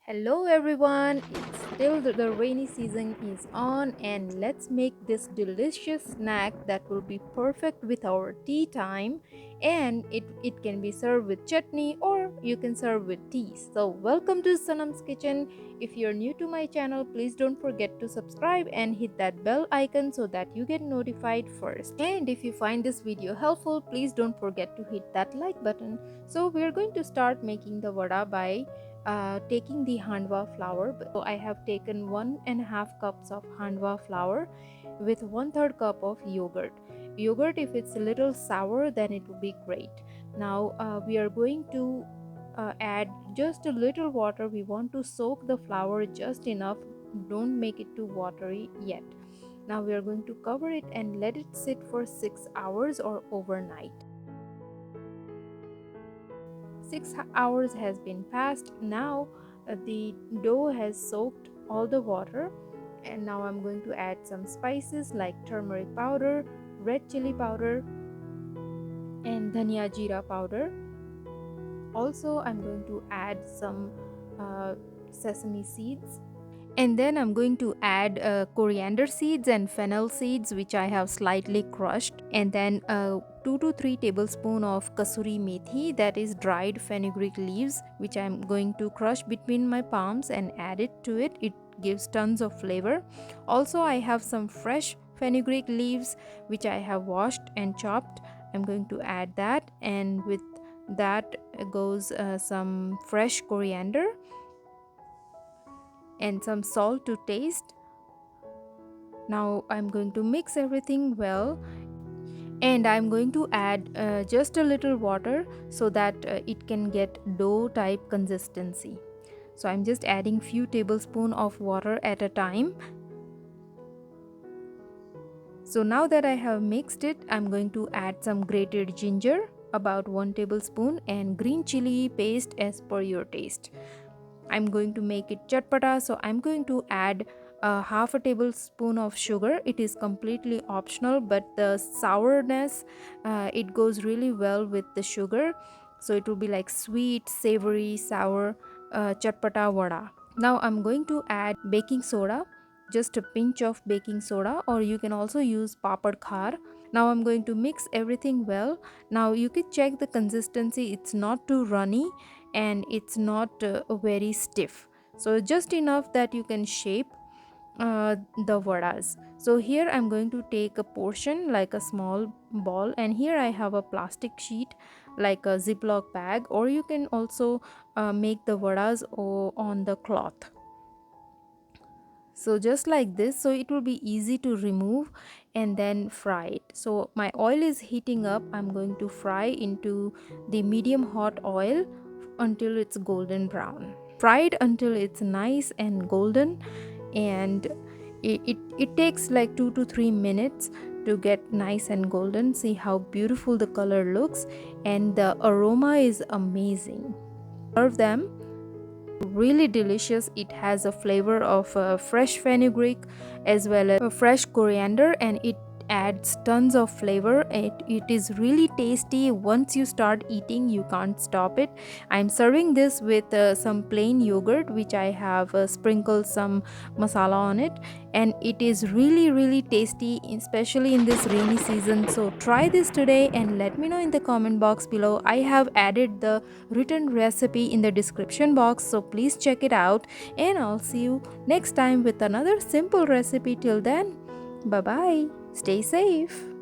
Hello everyone, it's still the rainy season is on and let's make this delicious snack that will be perfect with our tea time, and it can be served with chutney or you can serve with tea. So welcome to Sanam's kitchen. If you're new to my channel, please don't forget to subscribe and hit that bell icon so that you get notified first. And if you find this video helpful, please don't forget to hit that like button. So we're going to start making the vada by taking the Handva flour. So I have taken 1.5 cups of Handva flour with 1/3 cup of yogurt. Yogurt, if it's a little sour, then it will be great. Now we are going to add just a little water. We want to soak the flour just enough. Don't make it too watery yet. Now we are going to cover it and let it sit for 6 hours or overnight. 6 hours has been passed. Now the dough has soaked all the water, and now I'm going to add some spices like turmeric powder, red chili powder, and dhania jeera powder. Also I'm going to add some sesame seeds, and then I'm going to add coriander seeds and fennel seeds, which I have slightly crushed, and then 2 to 3 tablespoons of kasuri methi, that is dried fenugreek leaves, which I'm going to crush between my palms and add it to it. It gives tons of flavor. Also I have some fresh fenugreek leaves which I have washed and chopped. I'm going to add that, and with that goes some fresh coriander and some salt to taste. Now I'm going to mix everything well, and I'm going to add just a little water so that it can get dough type consistency. So I'm just adding few tablespoons of water at a time. So now that I have mixed it, I'm going to add some grated ginger, about 1 tablespoon, and green chili paste as per your taste. I'm going to make it chatpata, so I'm going to add half a tablespoon of sugar. It is completely optional, but the sourness it goes really well with the sugar, so it will be like sweet, savory, sour chatpata vada. Now I'm going to add baking soda, just a pinch of baking soda, or you can also use papad khar. Now I'm going to mix everything well. Now you can check the consistency, it's not too runny and it's not very stiff, so just enough that you can shape the vadas. So here I'm going to take a portion like a small ball, and here I have a plastic sheet like a ziploc bag, or you can also make the vadas on the cloth. So just like this, so it will be easy to remove and then fry it. So my oil is heating up. I'm going to fry into the medium hot oil until it's golden brown. Fry it until it's nice and golden, and it takes like 2 to 3 minutes to get nice and golden. See how beautiful the color looks, and the aroma is amazing. Serve them. Really delicious. It has a flavor of fresh fenugreek as well as fresh coriander, and it adds tons of flavor. It is really tasty. Once you start eating, you can't stop it. I'm serving this with some plain yogurt, which I have sprinkled some masala on it, and it is really tasty, especially in this rainy season. So try this today and let me know in the comment box below. I have added the written recipe in the description box, so please check it out, and I'll see you next time with another simple recipe. Till then, bye bye, stay safe.